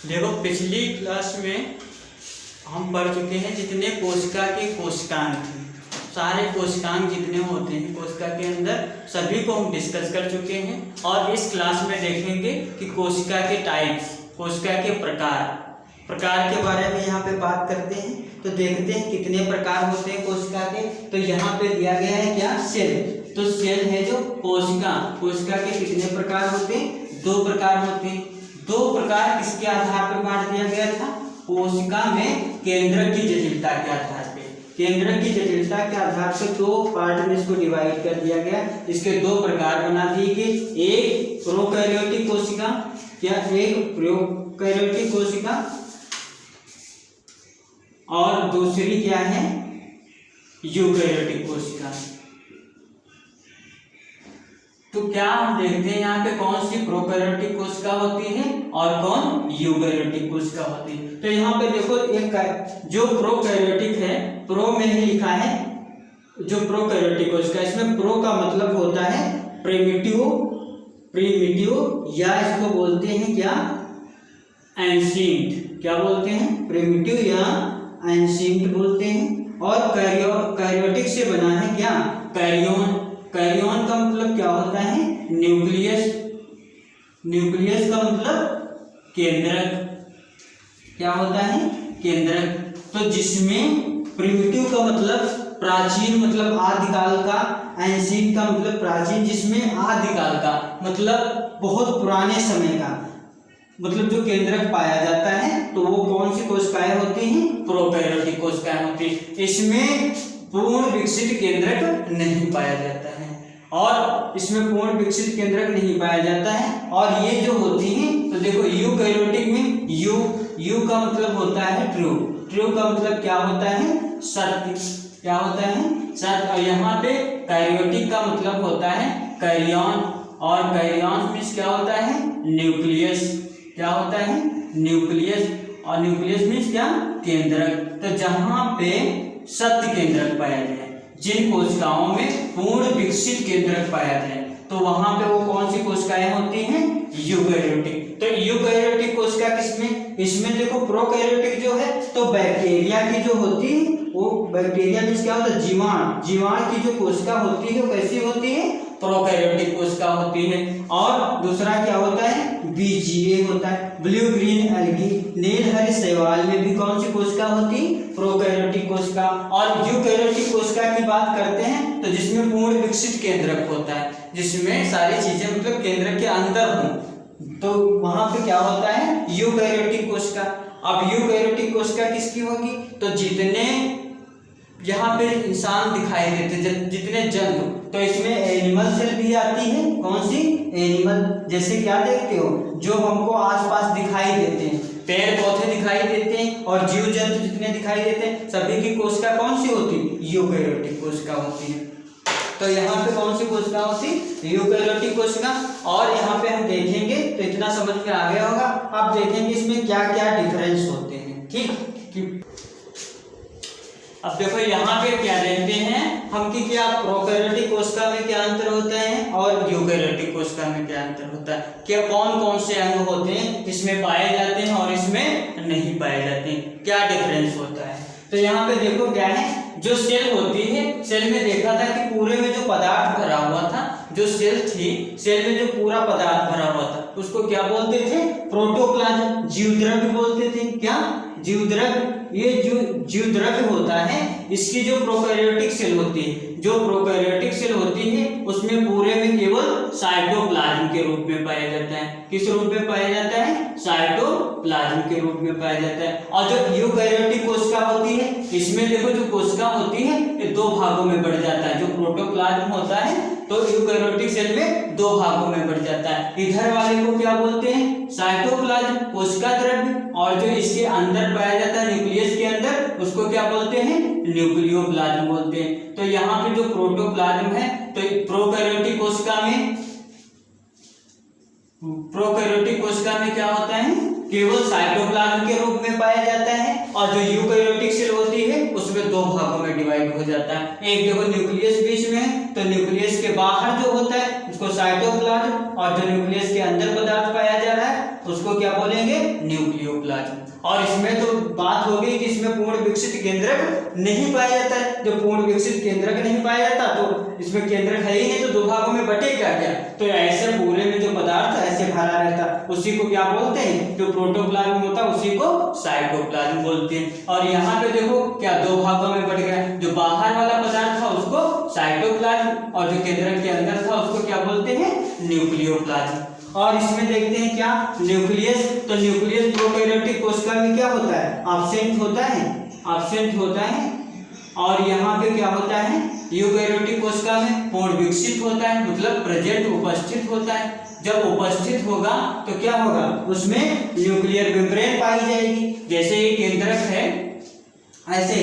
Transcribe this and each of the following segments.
देखो पिछली क्लास में हम पढ़ चुके हैं जितने कोशिका के कोशिकांग थे, सारे कोशिकांग जितने होते हैं कोशिका के अंदर सभी को हम डिस्कस कर चुके हैं। और इस क्लास में देखेंगे कि कोशिका के टाइप्स, कोशिका के प्रकार के बारे में यहाँ पे बात करते हैं। तो देखते हैं कितने प्रकार होते हैं कोशिका के। तो यहाँ पे दिया गया है क्या, सेल। तो सेल है जो कोशिका के कितने प्रकार होते हैं, 2 प्रकार होते हैं। 2 प्रकार किसके आधार पर बांट दिया गया था, कोशिका में केंद्रक की जटिलता के आधार पे। केंद्रक की जटिलता के आधार पे 2 पार्ट में इसको डिवाइड कर दिया गया। इसके 2 प्रकार बना दिए गए, एक प्रोकैरियोटिक कोशिका या एक प्रोकैरियोटिक कोशिका और दूसरी क्या है, यूकैरियोटिक कोशिका। तो क्या हम देखते हैं यहाँ पे कौन सी प्रोकैरियोटिक कोशिका होती है और कौन यूकैरियोटिक कोशिका होती है। तो यहाँ पे देखो एक जो प्रोकैरियोटिक है, प्रो में ही लिखा है जो प्रोकैरियोटिक कोशिका, इसमें प्रो का मतलब होता है प्रिमिटिव या इसको बोलते हैं क्या, एंशिएंट। क्या बोलते हैं, प्रिमिटिव या एंशिएंट बोलते हैं। और कैरियोटिक से बना है क्या, कैरियोन। कैरियोन का मतलब क्या होता है, न्यूक्लियस। न्यूक्लियस का मतलब केंद्रक। क्या होता है, केंद्रक। तो जिसमें प्रिमिटिव का मतलब प्राचीन, मतलब आदिकाल का, एंशिएंट का मतलब प्राचीन, जिसमें आदिकाल का मतलब बहुत पुराने समय का, मतलब जो केंद्रक पाया जाता है। तो वो कौन सी कोशिकाएं होती हैं, प्रोकैरियोटिक कोशिकाएं होती हैं। इसमें पूर्ण विकसित केंद्रक नहीं पाया जाता है, और इसमें पूर्ण विकसित केंद्रक नहीं पाया जाता है। और ये जो होती हैं, तो देखो यूकैरियोटिक में यू का मतलब होता है ट्रू। ट्रू का मतलब क्या होता है, सत्य। क्या होता है, सत्य। और यहाँ पे कैरियोटिक का मतलब होता है कैरियन, और कैरियन मीन्स क्या होता है, न्यूक्लियस। क्या होता है, न्यूक्लियस। और न्यूक्लियस मीन्स क्या, केंद्रक। तो जहाँ पे सत्य केंद्रक पाया जाए, जिन कोशिकाओं में पूर्ण विकसित केंद्रक पाया जाए, तो वहां पे वो कौन सी कोशिकाएं होती हैं, यूकैरियोटिक। तो यूकैरियोटिक कोशिका किसमें, इसमें देखो प्रोकैरियोटिक जो है तो बैक्टीरिया की जो होती है, वो बैक्टीरिया मीन्स क्या होता है, जीवाणु। जीवाणु की जो कोशिका होती है वो कैसी होती है, प्रोकैरियोटिक कोशिका होती है। और दूसरा क्या होता है, बीजीए होता है, ब्लू ग्रीन एल्गी। नील हरे शैवाल में भी कौन सी कोशिका होती है, प्रोकैरियोटिक कोशिका। और यूकैरियोटिक कोशिका की बात करते हैं तो जिसमें पूर्ण विकसित केंद्रक होता है, जिसमें सारी चीजें मतलब केंद्रक के अंदर हों, तो वहां पे क्या होता है, यूकैरियोटिक कोशिका। अब यूकैरियोटिक कोशिका किसकी होगी, तो जितने यहाँ पे इंसान दिखाई देते, जितने जंतु, तो इसमें एनिमल सेल भी आती है। कौन सी, एनिमल। जैसे क्या देखते हो, जो हमको आसपास दिखाई देते हैं, पेड़ पौधे दिखाई देते हैं और जीव जंतु जितने दिखाई देते हैं, सभी की कोशिका कौन सी होती है, यूकैरियोटिक कोशिका होती है। तो यहाँ पे कौन सी कोशिका होती है, यूकैरियोटिक कोशिका। और यहाँ पे हम देखेंगे तो इतना समझ में आ गया होगा। अब देखेंगे इसमें क्या क्या डिफरेंस होते हैं, ठीक। अब देखो यहाँ पे क्या देखते हैं हम कि क्या प्रोकैरियोटिक कोशिका में क्या अंतर होता है और यूकैरियोटिक कोशिका में क्या अंतर होता है, क्या कौन कौन से अंग होते हैं इसमें पाए जाते हैं और इसमें नहीं पाए जाते हैं, क्या डिफरेंस होता है। तो यहाँ पे देखो क्या है, जो सेल होती है, सेल में देखा था कि पूरे में जो पदार्थ भरा हुआ था, जो सेल थी, सेल में जो पूरा पदार्थ भरा हुआ था उसको क्या बोलते थे, प्रोटोप्लाज्म, जीवद्रव्य बोलते थे। क्या, जीवद्रव्य। ये जो जीवद्रव्य होता है, इसकी जो प्रोकैरियोटिक सेल होती है, जो प्रोकैरियोटिक सेल होती है उसमें पूरे में केवल साइटोप्लाज्म के रूप में पाया जाता है। किस रूप में पाया जाता है, साइटोप्लाज्म के रूप में पाया जाता है। और जो यूकैरियोटिक कोशिका होती है, इसमें देखो जो कोशिका होती है ये 2 भागों में बढ़ जाता है। जो प्रोटोप्लाज्म होता है तो यूकैरियोटिक सेल में 2 भागों में बढ़ जाता है। इधर वाले को क्या बोलते हैं, साइटोप्लाज्म, कोशिका द्रव्य। और जो इसके अंदर पाया जाता है न्यूक्लियस के अंदर, उसको क्या बोलते हैं, न्यूक्लियोप्लाज्म बोलते हैं। तो यहाँ पे जो प्रोटोप्लाज्म है, तो प्रोकैरियोटिक कोशिका में क्या होता है, केवल साइटोप्लाज्म के रूप में पाया जाता है, और जो यूकैरियोटिक सेल होती है उसमें दो भागों में डिवाइड हो जाता है। एक देखो न्यूक्लियस बीच में है, तो न्यूक्लियस के बाहर जो होता है उसको साइटोप्लाज्म, और जो न्यूक्लियस के अंदर पदार्थ पाया जा रहा है उसको क्या बोलेंगे, न्यूक्लियोप्लाज्म। और इसमें तो बात हो गई कि इसमें पूर्ण विकसित केंद्रक नहीं पाया जाता है। जो पूर्ण विकसित केंद्रक नहीं पाया जाता तो इसमें केंद्रक है ही नहीं, तो दो भागों में बटेगा क्या, तो ऐसे पूरे में जो पदार्थ ऐसे भरा रहता उसी को क्या बोलते हैं, जो प्रोटोप्लाज्म होता है उसी को साइटोप्लाज्म बोलते हैं। और यहाँ पे देखो क्या दो भागों में बट गया, जो बाहर वाला पदार्थ था उसको साइटोप्लाज्म, और जो केंद्रक के अंदर था उसको क्या बोलते हैं, न्यूक्लियोप्लाज्म। और इसमें देखते हैं क्या, न्यूक्लियस, तो न्यूक्लियस प्रोकैरियोटिक कोशिका में क्या होता है, एब्सेंट होता है, एब्सेंट होता है। और यहाँ पे क्या होता है, यूकैरियोटिक कोशिका में पूर्ण विकसित होता है, मतलब प्रेजेंट, उपस्थित होता है। जब उपस्थित होगा तो क्या होगा, उसमें न्यूक्लियर मेम्ब्रेन पाई जाएगी। जैसे ये केंद्रक है, ऐसे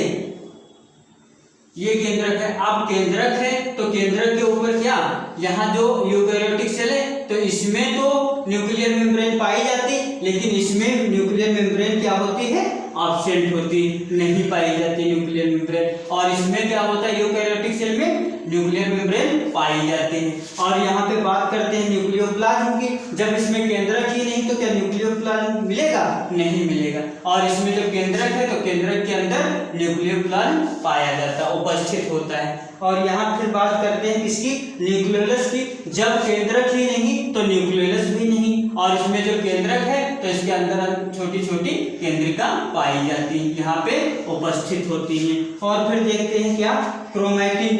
ये केंद्रक है। अब केंद्रक है तो केंद्रक के ऊपर क्या, यहाँ जो यूकैरियोटिक सेल है तो इसमें तो न्यूक्लियर मेम्ब्रेन पाई जाती, लेकिन इसमें न्यूक्लियर मेम्ब्रेन क्या होती है, एब्सेंट होती, नहीं पाई जाती न्यूक्लियर मेम्ब्रेन। और इसमें क्या होता है, यूकैरियोटिक सेल में न्यूक्लियर मेम्ब्रेन पाई जाती है। और यहाँ पे बात करते हैं न्यूक्लियोप्लाज्म की। जब इसमें केंद्रक ही नहीं तो क्या न्यूक्लियोप्लाज्म मिलेगा, नहीं मिलेगा। और इसमें जब केंद्रक है तो केंद्रक के अंदर न्यूक्लियोप्लाज्म पाया जाता है, उपस्थित होता है। और यहाँ फिर बात करते हैं किसकी, न्यूक्लियोलस की। जब केंद्रक ही नहीं तो न्यूक्लियोलस भी नहीं, और इसमें जो केंद्रक है तो इसके अंदर छोटी छोटी केंद्रिका पाई जाती है, यहाँ पे उपस्थित होती है। और फिर देखते हैं क्या, क्रोमैटिन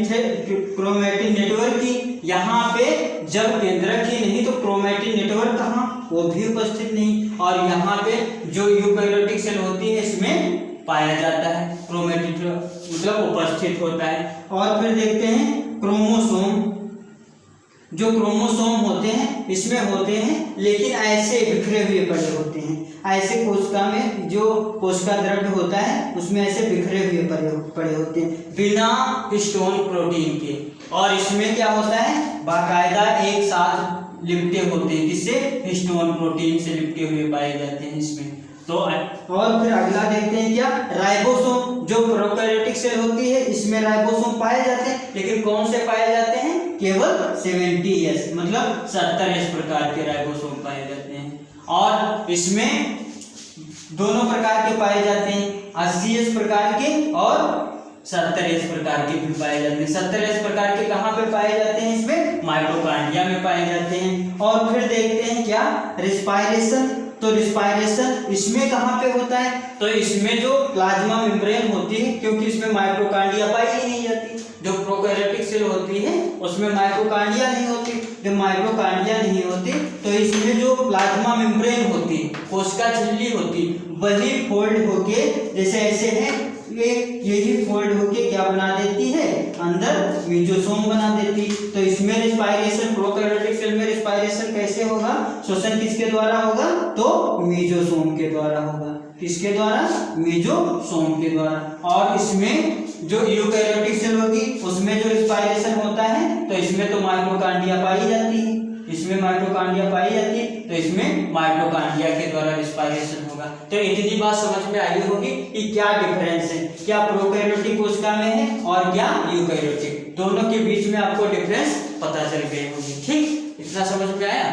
नेटवर्क की। यहाँ पे जब केंद्रक ही नहीं तो क्रोमैटिन नेटवर्क कहाँ, वो भी उपस्थित नहीं। और यहाँ पे जो यूकैरियोटिक सेल होती है इसमें पाया जाता है, क्रोमैटिन मतलब उपस्थित होता है। और फिर देखते हैं क्रोमोसोम। जो क्रोमोसोम होते हैं इसमें होते हैं, लेकिन ऐसे बिखरे हुए पड़े होते हैं। ऐसे कोशिका में जो कोशिका द्रव्य होता है उसमें ऐसे बिखरे हुए पड़े होते हैं, बिना हिस्टोन प्रोटीन के। और इसमें क्या होता है, बाकायदा एक साथ लिपटे होते हैं, जिससे हिस्टोन प्रोटीन से लिपटे हुए पाए जाते हैं इसमें। तो और फिर अगला देखते हैं क्या, राइबोसोम। जो प्रोकैरियोटिक सेल होती है इसमें राइबोसोम पाए जाते हैं, लेकिन कौन से पाए जाते हैं, केवल 70S मतलब 70S प्रकार के राइबोसोम पाए जाते हैं। और इसमें दोनों प्रकार के पाए जाते हैं, 80S प्रकार के और 70S प्रकार के भी पाए जाते हैं। 70S प्रकार के कहाँ पे पाए जाते हैं, इसमें माइटोकॉन्ड्रिया में पाए जाते हैं। और फिर देखते हैं क्या, रिस्पायरेशन। तो रिस्पायरेशन इसमें कहाँ पे होता है, तो इसमें जो प्लाज्मा मेम्ब्रेन होती है, क्योंकि इसमें माइटोकॉन्ड्रिया पाई ही नहीं जाती। जो प्रोकैरियोटिक सेल होती है उसमें माइटोकॉन्ड्रिया नहीं होती। जब माइटोकॉन्ड्रिया नहीं होती तो इसमें जो प्लाज्मा मेम्ब्रेन होती, कोशिका झिल्ली होती, वही फोल्ड होके जैसे ऐसे है, यही फोल्ड होके क्या बना देती है, अंदर मीजोसोम बना देती। तो इसमें रिस्पायरेशन, प्रोकैरियोटिक सेल में रिस्पायरेशन कैसे होगा, श्वसन किसके द्वारा होगा, तो मीजोसोम के द्वारा होगा। किसके द्वारा, मीजोसोम के द्वारा। और इसमें जो यूकैरियोटिक सेल होगी उसमें जो रिस्पायरेशन होता है तो इसमें तो माइटोकॉन्ड्रिया पाई जाती है, इसमें माइटोकॉन्ड्रिया पाई जाती है, तो इसमें माइटोकॉन्ड्रिया के द्वारा रिस्पायरेशन होगा। तो इतनी बात समझ में आई होगी कि क्या डिफरेंस है, क्या प्रोकैरियोटिक कोशिका में है और क्या यूकैरियोटिक, दोनों के बीच में आपको डिफरेंस पता चल गई होगी। ठीक, इतना समझ में आया।